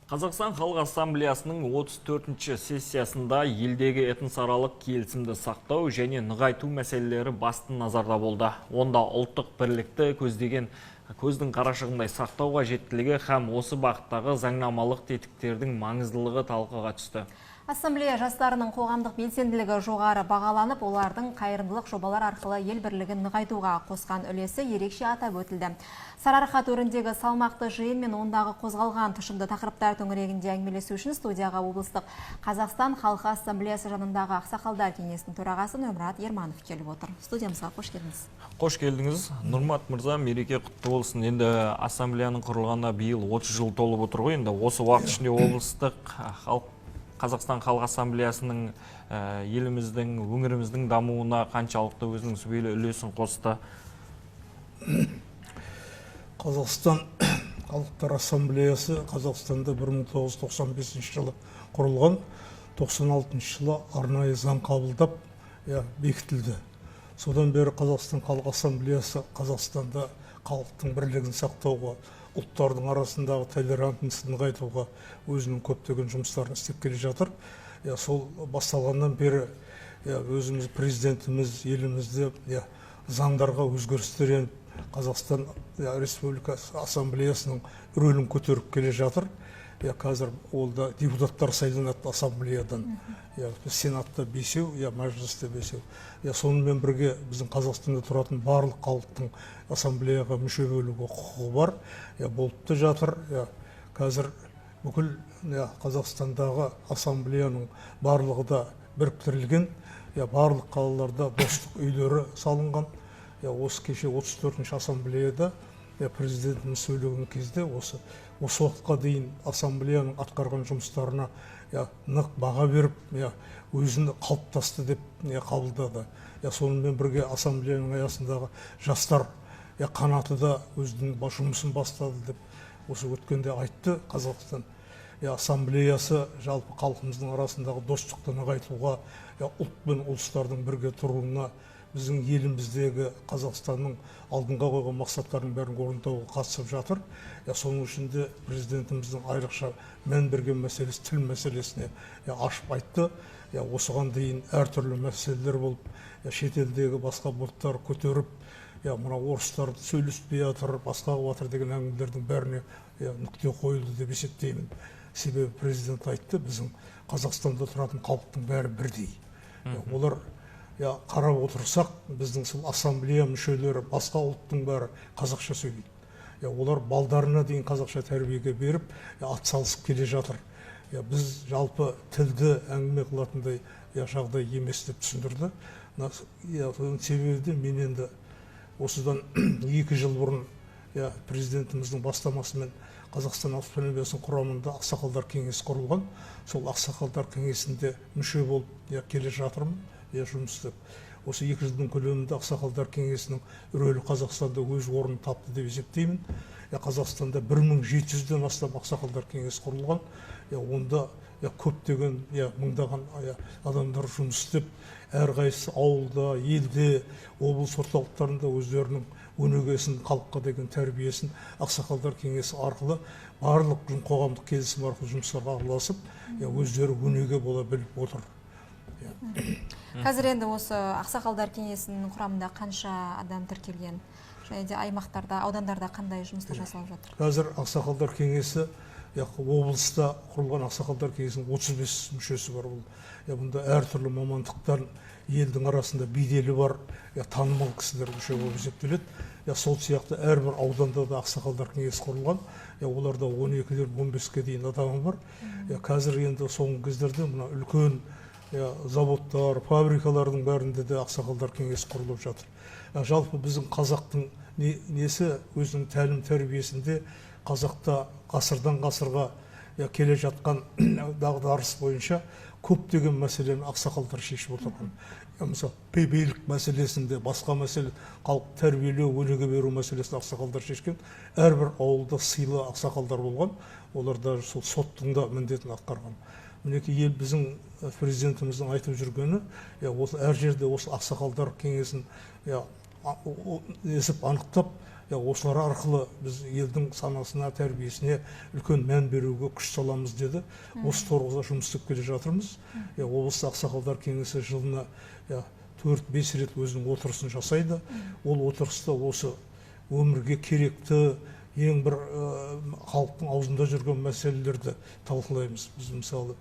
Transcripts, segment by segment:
Қазақстан Халық Ассамблеясының 34-ші сессиясында елдегі этносаралық келісімді сақтау және нығайту мәселелері басты назарда болды. Онда ұлттық бірлікті көздің қарашығындай сақтау қажеттілігі һәм осы бағыттағы заңнамалық тетіктердің маңыздылығы талқыға түсті. Ассамблея жастарының қоғамдық белсенділігі жоғары бағаланып, олардың қайырымдылық жобалар арқылы ел бірлігін нығайтуға қосқан үлесі ерекше атап өтілді. Сарыарқа төріндегі салмақты жиын мен ондағы қозғалған тұшымды тақырыптар төңірегінде әңгімелесу үшін студияға облыстық Қазақстан Халқы Ассамблеясы жанындағы ақсақалдар кеңесінің төрағасы Нұрмұрат Ерманов келіп отыр. Студиямызға қош келдіңіз. Қош келдіңіз. Нұрмат мырза, мереке құтты болсын. Енді ассамблеяның құрылғанына биыл 30 жыл толып отыр ғой. Енді осы уақыт ішінде облыстық Қазақстан Халық Ассамблеясының еліміздің, өңіріміздің дамуына қаншалықты өзінің сүбелі үлесін қосты? Қазақстан Халықтар Ассамблеясы Қазақстанда 1995 жылы құрылған, 96 жылы арнайы заң қабылдап, бекітілді. Содан бері Қазақстан Халық Ассамблеясы Қазақстанда халықтың бірлігін сақтауға, ұлттардың арасындағы толерантностьты нығайтуға өзінің көптеген жұмыстарын істеп келе жатыр. Сол басталғаннан бері өзіміз президентіміз елімізде заңдарға өзгерістер еніп, Қазақстан Республикасы Ассамблеясының рөлін көтеріп келе жатыр. Қазір олда депутаттар сайланады ассамблеядан. Сенатта 5, мәжілісте 5. Сонымен бірге біздің Қазақстанда тұратын барлық халықтың ассамблеяға мүше болуға құқығы бар. Болып та жатыр. Қазір бүкіл Қазақстандағы ассамблеяның барлығы да біріктірілген. Барлық қалаларда достық үйлері салынған. Осы кеше 34-ші ассамблеяда президентіміз сөйлеген кезде осы уақытқа дейін ассамблеяның атқарған жұмыстарына нық баға беріп, өзін қалыптасты деп қабылдады. Сонымен бірге ассамблеяның аясындағы жастар қанаты да өзінің жұмысын бастады деп осы өткенде айтты. Қазақстан ассамблеясы жалпы халқымыздың арасындағы достықты нығайтуға, ұлт пен ұлыстардың бірге тұруына, біздің еліміздегі Қазақстанның алдыңға қойған мақсаттардың бәрін орындауға қатысып жатыр. Соның ішінде президентіміздің айрықша мән берген мәселесі тіл мәселесіне ашып айтты. Осыған дейін әртүрлі мәселелер болып, шетелдегі басқа бұлттар көтеріп, мына орыстар сөйлеспей жатыр, басқа жатыр деген әңгімелердің бәріне нүкте қойылды деп есептеймін. Себебі президент айтты, біздің Қазақстанда тұратын халықтың бәрі бірдей. Олар қарап отырсақ, біздің ассамблея мүшелері басқа ұлттың бәрі қазақша сөйлейді. Олар балдарына дейін қазақша тәрбиеге беріп, атсалысып келе жатыр. Біз жалпы тілді әңгіме қылатындай жағдай емес деп түсіндірді. Себебі де мен енді осыдан 2 жыл бұрын президентіміздің бастамасымен Қазақстан Ассамблеясының құрамында ақсақалдар кеңесі құрылған. Сол ақсақалдар кеңесінде мүше болып келе жатырмын. Жұмыс істеп. Осы 2 жылдың көлемінде ақсақалдар кеңесінің рөлі Қазақстанда өз орнын тапты деп есептеймін. Қазақстанда 1700-ден астам ақсақалдар кеңесі құрылған. Онда көптеген мыңдаған адамдар жұмыс істеп, әрқайсысы ауылда, елде, облыс орталықтарында өздерінің өнегесін, халыққа деген тәрбиесін ақсақалдар кеңесі арқылы барлық қоғамдық келісім арқылы жұмыстарға араласып, өздері өнеге бола біліп отыр. Қазір енді осы ақсақалдар кеңесінің құрамында қанша адам тіркелген? Және де аймақтарда, аудандарда қандай жұмыстар жасалып жатыр? Қазір ақсақалдар кеңесі облыста құрылған ақсақалдар кеңесінің 35 мүшесі бар. Бұнда әртүрлі мамандықтар, елдің арасында беделі бар, танымал кісілер мүше болып есептеледі. Сол сияқты әрбір ауданда да ақсақалдар кеңесі құрылған. Оларда 12-ден 15-ке дейін адамы бар. Қазір енді соңғы кездерде мына үлкен заводтар, фабрикалардың бәрінде де ақсақалдар кеңесі құрылып жатыр. Жалпы біздің қазақтың несі өзінің тәлім тәрбиесінде қазақта ғасырдан ғасырға келе жатқан дағдарыс бойынша көптеген мәселені ақсақалдар шешіп отырған. Мысалы, билік мәселесінде, басқа мәселе, халық тәрбиелеу, өнеге беру мәселесін ақсақалдар шешкен. Әрбір ауылда сыйлы ақсақалдар болған. Олар да сол соттың да міндетін атқарған. Мінекей ел біздің президентіміздің айтып жүргені, әр жерде осы ақсақалдар кеңесін есіп анықтап, осылар арқылы біз елдің санасына, тәрбиесіне үлкен мән беруге күш саламыз деді. Осы торғызда жұмыс істеп келе жатырмыз. Облыс ақсақалдар кеңесі жылына 4-5 рет өзінің отырысын жасайды. Ол отырыста осы өмірге керекті ең бір халықтың аузында жүрген мәселелерді талқылаймыз. Біз мысалы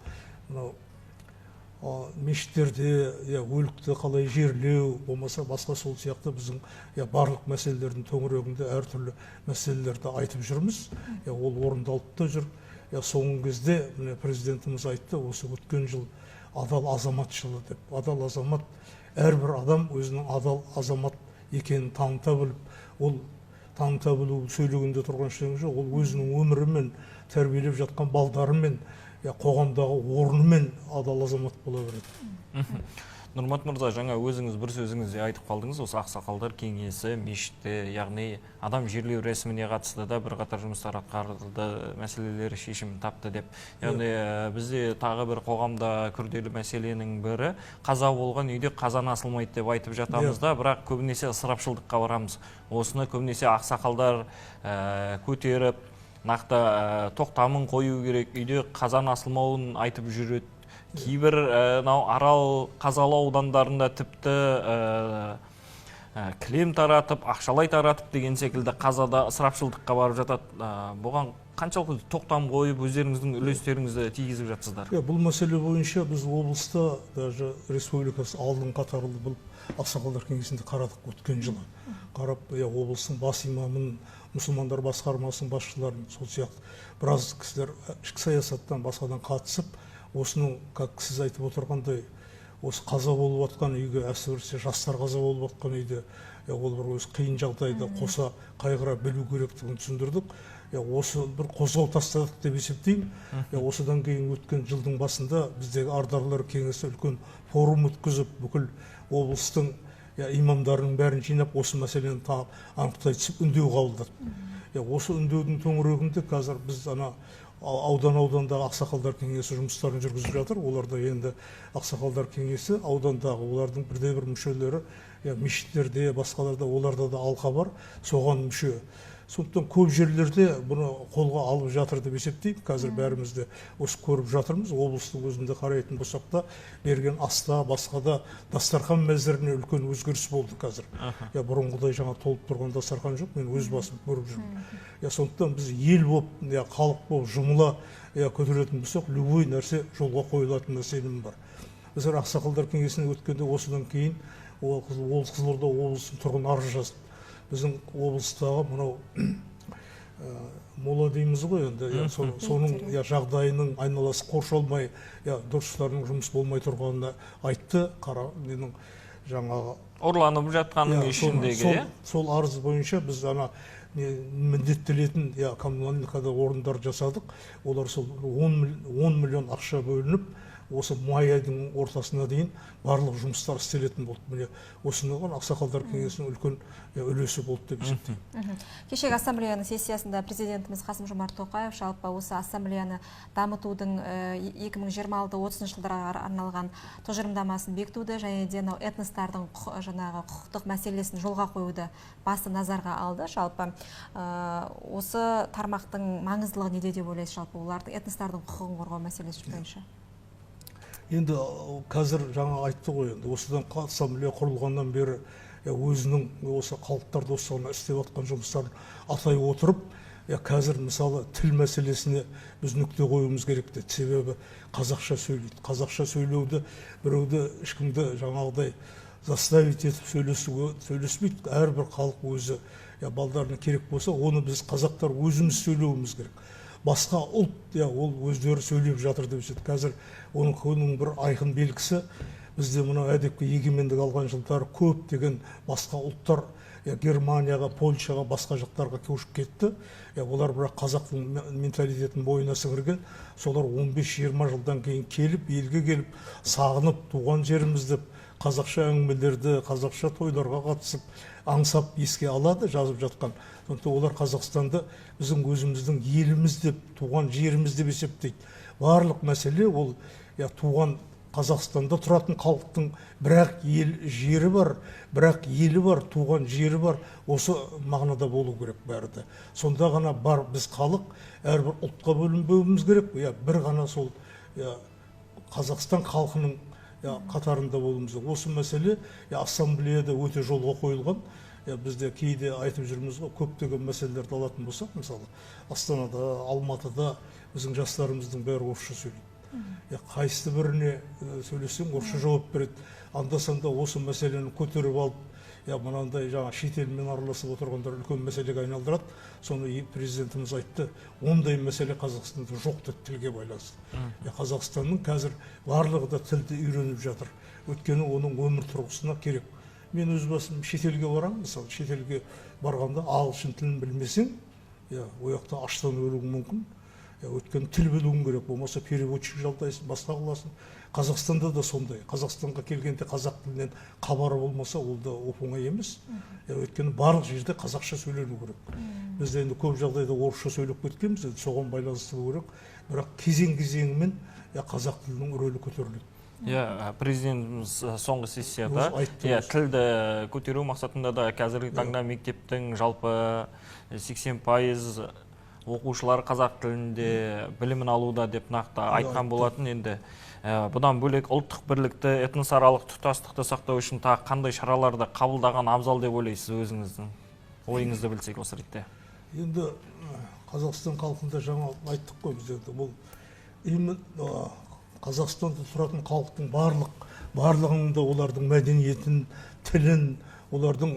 мешіттерде өлікті қалай жерлеу, болмаса басқа сол сияқты біздің барлық мәселелердің төңірегінде әртүрлі мәселелерді айтып жүрміз. Ол орындалып та жүр. Соңғы кезде президентіміз айтты, осы өткен жыл адал азамат жылы деп. Адал азамат, әрбір адам өзінің адал азамат екенін таныта біліп, ол таныта білу сөйлегенде тұрған ештеңе жоқ, ол өзінің өмірімен, тәрбиелеп жатқан балдарымен, қоғамдағы орнымен адал азамат бола береді. Нұрмат мырза, жаңа өзіңіз бір сөзіңізде айтып қалдыңыз, осы ақсақалдар кеңесі, мешітте, яғни адам жерлеу рәсіміне қатысты да бірқатар жұмыстар атқарылды, мәселелері шешім тапты деп. Яғни бізде тағы бір қоғамда күрделі мәселенің бірі қаза болған үйде қазан асылмайды деп айтып жатамыз да, бірақ көбінесе ысырапшылдыққа барамыз. Осыны көбінесе ақсақалдар көтеріп, нақты тоқтамын қою керек, үйде қазан асылмауын айтып жүреді. Кейбір арал қазалы аудандарында тіпті кілем таратып, ақшалай таратып деген секілді қазада ысырапшылдыққа барып жатады. Бұған қаншалықты тоқтам қойып, өздеріңіздің үлестеріңізді тигізіп жатсыздар? Бұл мәселе бойынша біз облыста, даже республикасы алдын қатарлы болып ақсақалдар кеңесінде қарадық өткен жылы. Қарап, облыстың бас имамын, мұсылмандар басқармасының басшыларын, сол сияқты біраз кісілер ішкі саясаттан басқадан қатысып, осының, как сіз айтып отырғандай, осы қаза болып жатқан үйге, әсіресе жастар қаза болып жатқан үйде, ол бір өз қиын жағдайда қоса қайғыра білу керектігін түсіндірдік. Осы бір қозғау тастадық деп есептеймін. Осыдан кейін өткен жылдың басында біздегі ардагерлер кеңесі үлкен форум өткізіп, бүкіл облыстың имамдарының бәрін жинап, осы мәселені анықтай түсіп үндеу қабылдады. Осы үндеудің төңірегінде қазір біз аудандағы ақсақалдар кеңесі жұмыстарын жүргізіп жатыр. Оларда енді ақсақалдар кеңесі аудандағы олардың бірде-бір мүшелері мешіттерде, басқаларда, оларда да алқа бар, соған мүше. Сондықтан көп жерлерде бұны қолға алып жатыр деп есептеймін. Қазір бәріміз де осы көріп жатырмыз. Облыстың өзінде қарайтын болсақ та, берген аста, басқада дастархан мәзіріне үлкен өзгеріс болды қазір. Бұрынғыдай жаңа толып тұрған дастархан жоқ, мен өз басым көріп жүрмін. Сондықтан біз ел болып, халық болып жұмыла көтеретін болсақ, любой нәрсе жолға қойылатынына сенім бар. Біздер ақсақалдар кеңесіне өткенде осыдан кейін ол Қызылорда облысының тұрғыны арыз жазды. Біздің облыстағы мынау мола дейміз ғой енді, соның жағдайының айналасы қоршалмай, дұрыстарының жұмыс болмай тұрғанына айтты. Менің жаңағы ұрланып жатқанның ішіндегі. Сол арыз бойынша біз міндеттелетін коммуналдық орындар жасадық. Олар сол 10 миллион ақша бөлініп, осы май айдың ортасына дейін барлық жұмыстар істелетін болды. Міне осыған ақсақалдар кеңесінің үлкен үлесі болды деп есептеймін. Кешегі ассамблеяның сессиясында президентіміз Қасым-Жомарт Тоқаев жалпы осы ассамблеяны дамытудың 2026-30 жылдарға арналған тұжырымдамасын бекітуді және де этностардың құқықтық мәселесін жолға қоюды басты назарға алды. Жалпы осы тармақтың маңыздылығы неде деп ойлайсыз, жалпы олардың этностардың құқығын қорғау мәселесі бойынша? Енді қазір жаңа айтты ғой, енді осыдан ассамблея құрылғаннан бері өзінің осы халықтар достығына істеп жатқан жұмыстарын атай отырып, қазір мысалы тіл мәселесіне біз нүкте қоюымыз керек деді. Себебі қазақша сөйлейді. Қазақша сөйлеуді біреуді ешкімді жаңағыдай заставить етіп сөйлеспейді. Әрбір халық өзі балдарына керек болса, оны біз қазақтар өзіміз сөйлеуіміз керек. Басқа ұлт, ол өздері сөйлеп жатыр деп есептейді. Қазір оның бір айқын белгісі, бізде мына әдепке егемендік алған жылдары көптеген басқа ұлттар Германияға, Польшаға, басқа жақтарға көшіп кетті. Олар бірақ қазақтың менталитетін бойына сіңірген. Солар 15-20 жылдан кейін келіп, елге келіп, сағынып, туған жеріміз деп қазақша әңгімелерді, қазақша тойларға қатысып, аңсап еске алады, жазып жатқан. Сондықтан олар Қазақстанды біздің өзіміздің еліміз деп, туған жеріміз деп есептейді. Барлық мәселе ол туған Қазақстанда тұратын халықтың бірақ жері бар, бірақ елі бар, туған жері бар, осы мағынада болу керек бәрі де. Сонда ғана бар біз халық, әрбір ұлтқа бөлінбеуіміз керек, бір ғана сол Қазақстан халқының қатарында болуымыз керек. Осы мәселе ассамблеяда өте жолға қойылған. Бізде кейде айтып жүрміз ғой, көптеген мәселелерді алатын болсақ, мысалы Астанада, Алматыда біздің жастарымыздың бәрі орысша сөйлейді. Қайсы біріне сөйлесең орысша жауап береді. Анда-санда осы мәселені көтеріп алып, мынандай жаңа шетелмен араласып отырғандар үлкен мәселеге айналдырады. Соны президентіміз айтты, ондай мәселе Қазақстанда жоқ деді, тілге байланысты. Қазақстанның қазір барлығы да тілді үйреніп жатыр. Өйткені оның өмір тұрғысына керек. Мен өз басым шетелге барамын, мысалы шетелге барғанда ағылшын тілін білмесең, ол жақта аштан өлуің мүмкін. Өйткені тіл білуің керек, болмаса переводчик жалдайсың, басқа қыласың. Қазақстанда да сондай. Қазақстанға келгенде қазақ тілінен хабары болмаса, ол да оп-оңай емес. Өйткені барлық жерде қазақша сөйлену керек. Біз енді көп жағдайда орысша сөйлеп кеткенбіз, соған байланысты керек. Бірақ кезең-кезеңімен қазақ тілінің рөлі көтеріледі. Президентіміз соңғы сессияда тілді көтеру мақсатында да қазіргі таңда мектептің жалпы 80% оқушылар қазақ тілінде білімін алуда деп нақты айтқан болатын. Енді бұдан бөлек ұлттық бірлікті, этносаралық тұтастықты сақтау үшін тағы қандай шараларды қабылдаған абзал деп ойлайсыз, өзіңіздің ойыңызды білсек осы ретте? Енді Қазақстан халқында жаңа айттық қой, біздерді бұл Қазақстанда тұратын халықтың барлығында олардың мәдениетін, тілін, олардың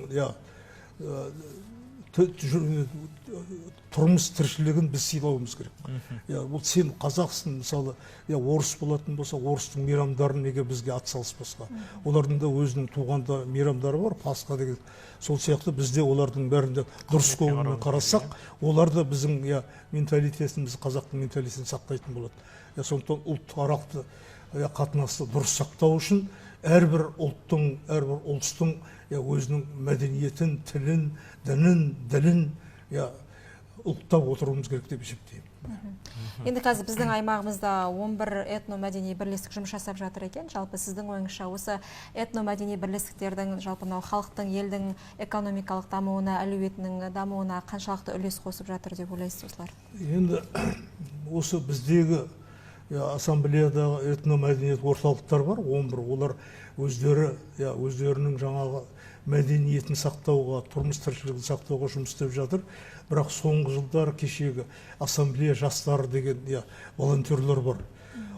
тұрмыс тіршілігін біз сыйлауымыз керек. Бұл сен қазақсың, мысалы, орыс болатын болса, орыстың мейрамдарын неге бізге атсалыспасқа? Олардың да өзінің туғанда мейрамдары бар, Пасха деген. Сол сияқты бізде олардың бәрінде дұрыс көңілмен қарасақ, олар да біздің менталитетіміз, қазақтың менталитетін сақтайтын болады. Сондықтан ұлтаралық қатынасты дұрыс сақтау үшін әрбір ұлттың, әрбір ұлыстың өзінің мәдениетін, тілін, ділін ұлттап отыруымыз керек деп есептеймін. Енді қазір біздің аймағымызда 11 этно-мәдени бірлестік жұмыс жасап жатыр екен. Жалпы сіздің ойыңызша осы этно-мәдени бірлестіктердің жалпы халықтың, елдің экономикалық дамуына, әлеуетінің дамуына қаншалықты үлес қосып жатыр деп ойлайсыз осылар? Енді осы біздегі ассамблеядағы этно-мәдениет орталықтар бар, 11. Олар өздерінің жаңағы мәдениетін сақтауға, тұрмыс тіршілігін сақтауға жұмыс істеп жатыр. Бірақ соңғы жылдар кешегі ассамблея жастары деген волонтерлар бар.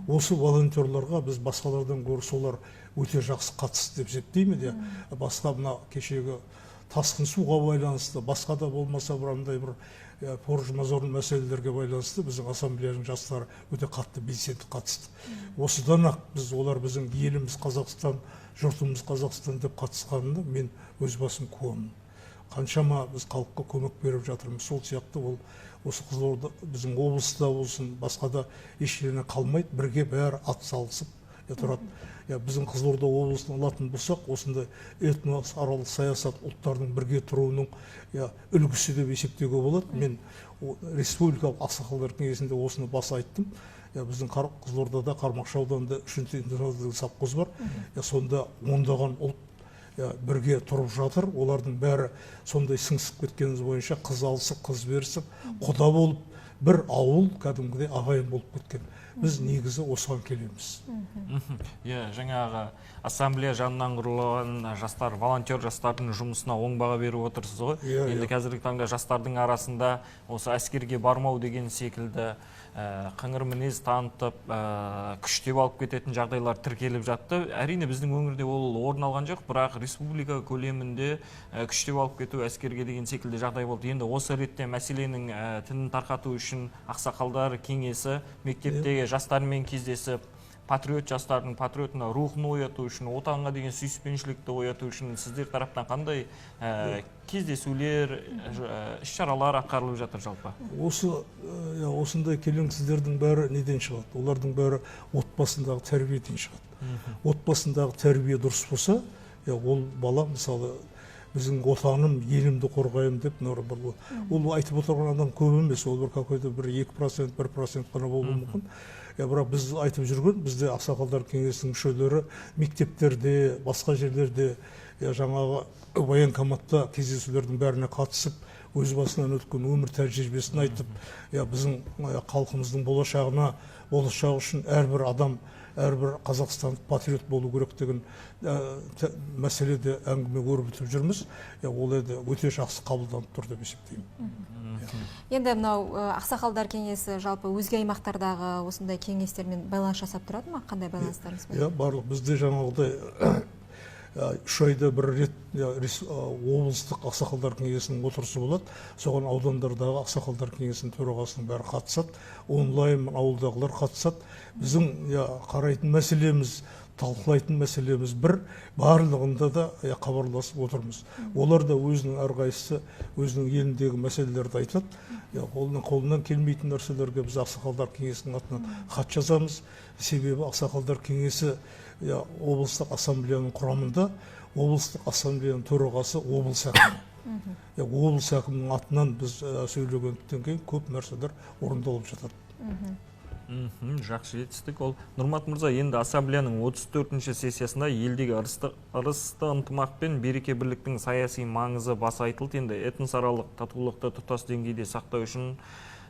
Осы волонтерларға біз басқалардан гөрі солар өте жақсы қатысты деп есептеймін. Басқа мына кешегі тасқын суға байланысты, басқа да болмаса бірандай бір форж-мажор мәселелерге байланысты біздің ассамблеяның жастары өте қатты белсенді қатысты. Осыдан-ақ олар біздің еліміз Қазақстан, жұртымыз Қазақстан деп қатысқанында мен өз басым куәмін. Қаншама біз халыққа көмек беріп жатырмыз. Сол сияқты ол осы Қызылорда біздің облыста болсын, басқада еш жеріне қалмайды, бірге бәрі атсалысып тұрады. Біздің Қызылорда облысын алатын болсақ, осындай этносаралық саясат ұлттардың бірге тұруының үлгісі деп есептеуге болады. Мен республикалық ақсақалдар кеңесінде осыны баса айттым. Біздің Қызылордада Қармақшы ауданында 3-ші этносаралық совхоз бар. Сонда ондаған ұлт бірге тұрып жатыр. Олардың бәрі сондай сіңісіп кеткеніміз бойынша қыз алысып, қыз берісіп, құда болып, бір ауыл кәдімгідей ағайын болып кеткен. Біз негізі осыған келеміз. Жаңағы ассамблея жанынан құрылған жастар, волонтер жастардың жұмысына оң баға беріп отырсыз ғой. Енді қазіргі таңда жастардың арасында осы әскерге бармау деген секілді қыңыр мінез танытып, күштеп алып кететін жағдайлар тіркеліп жатты. Әрине біздің өңірде ол орын алған жоқ, бірақ республика көлемінде күштеп алып кету, әскерге деген секілді жағдай болды. Енді осы ретте мәселенің тінін тарқату үшін ақсақалдар кеңесі мектептегі жастармен кездесіп, патриот жастардың патриотына рухын ояту үшін, отанға деген сүйіспеншілікті ояту үшін сіздер тараптан қандай кездесулер, іс-шаралар атқарылып жатыр жалпы? Осындай келеңсіздердің бәрі неден шығады? Олардың бәрі отбасындағы тәрбиеден шығады. Отбасындағы тәрбие дұрыс болса, ол бала мысалы біздің отаным, елімді қорғаймын деп, ол айтып отырған адам көп емес, ол бір какой-то бір 2%, 1% қана болуы мүмкін. Бірақ біз айтып жүрген, бізде ақсақалдар кеңесінің мүшелері мектептерде, басқа жерлерде, жаңағы военкоматта кездесулердің бәріне қатысып, өз басынан өткен өмір тәжірибесін айтып, біздің халқымыздың болашағы үшін әрбір адам, әрбір қазақстандық патриот болу керек деген мәселеде әңгіме өрбітіп жүрміз. Ол өте жақсы қабылданып тұр деп есептеймін. Енді мынау ақсақалдар кеңесі жалпы өзге аймақтардағы осындай кеңестермен байланыс жасап тұрады ма? Қандай байланыстарыңыз бар? Барлық бізде жаңағыдай 3 айда бір рет облыстық ақсақалдар кеңесінің отырысы болады. Соған аудандардағы ақсақалдар кеңесінің төрағасының бәрі қатысады. Онлайн ауылдағылар қатысады. Біздің қарайтын мәселеміз, талқылайтын мәселеміз бір, барлығында да хабарласып отырмыз. Олар да өзінің әрқайсысы өзінің еліндегі мәселелерді айтады. Қолынан келмейтін нәрселерге біз ақсақалдар кеңесінің атынан хат жазамыз. Себебі ақсақалдар кеңесі облыстық ассамблеяның құрамында, облыстық ассамблеяның төрағасы облыс әкімі. Облыс әкімінің атынан біз сөйлегендіктен кейін көп нәрселер орындалып жатады. Жақсы жетістік ол. Нұрмат мырза, енді ассамблеяның 34-ші сессиясында елдегі ырысты ынтымақ пен береке бірліктің саяси маңызы баса айтылды. Енді этносаралық татулықты тұтас деңгейде сақтау үшін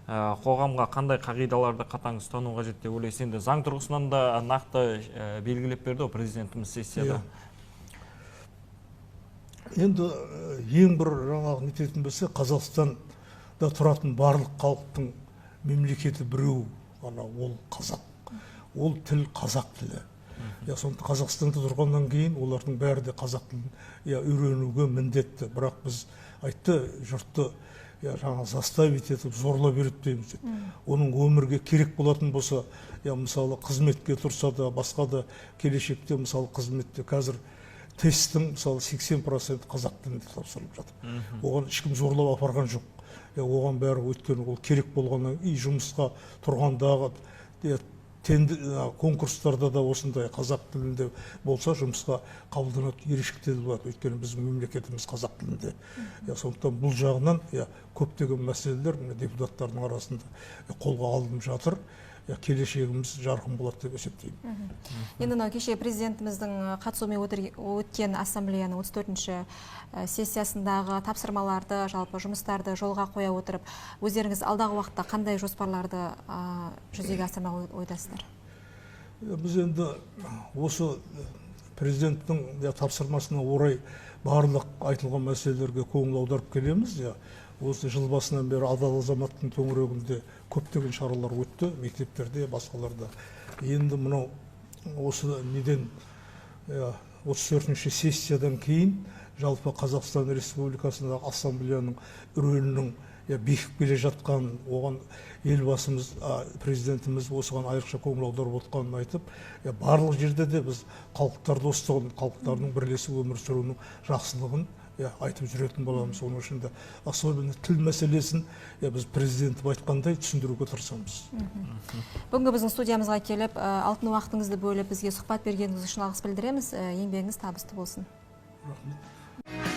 қоғамға қандай қағидаларды қатаң ұстану қажет деп ойлайсыз? Енді заң тұрғысынан да нақты белгілеп берді президентіміз сессияда. Енді ең бір жаңағы нететін болса, Қазақстанда тұратын барлық халықтың мемлекеті біреу, ол қазақ. Ол тіл қазақ тілі. Сондықтан Қазақстанда тұрғаннан кейін олардың бәрі де қазақ тілін үйренуге міндетті. Бірақ біз айтты, жұртты жаңа заставить етіп, зорлап үйретпейміз деді. Оның өмірге керек болатын болса, мысалы қызметке тұрса да, басқа да келешекте, мысалы қызметте қазір тесттің мысалы 80% қазақ тілінде тапсырылып жатыр. Оған ешкім зорлап апарған жоқ. Оған бәрі өйткені ол керек болғаннан кейін жұмысқа тұрғандағы конкурстарда да осындай қазақ тілінде болса жұмысқа қабылданады, ерекшеліктері болады. Өйткені біздің мемлекетіміз қазақ тілінде. Сондықтан бұл жағынан көптеген мәселелер депутаттардың арасында қолға алынып жатыр. Келешегіміз жарқын болады деп есептеймін. Енді кеше президентіміздің қатысуымен өткен ассамблеяның 34-ші сессиясындағы тапсырмаларды, жалпы жұмыстарды жолға қоя отырып, өздеріңіз алдағы уақытта қандай жоспарларды жүзеге асырмақ ойдасыздар? Біз енді осы президенттің тапсырмасына орай барлық айтылған мәселелерге көңіл аударып келеміз. Осы жыл басынан бері адал азаматтың төңірегінде көптеген шаралар өтті, мектептерде, басқаларда. Енді мынау осы неден 34-ші сессиядан кейін жалпы Қазақстан Республикасындағы ассамблеяның рөлінің бекіп келе жатқан, оған елбасымыз, президентіміз осыған айрықша көңіл аударып отқанын айтып, барлық жерде де біз халықтар достығын, халықтардың бірлесіп өмір сүруінің жақсылығын айтып жүретін боламыз. Оның ішінде особенно тіл мәселесін біз президент айтқандай түсіндіруге тырысамыз. Бүгінгі біздің студиямызға келіп, алтын уақытыңызды бөліп бізге сұхбат бергеніңіз үшін алғыс білдіреміз. Еңбегіңіз табысты болсын. Рахмет.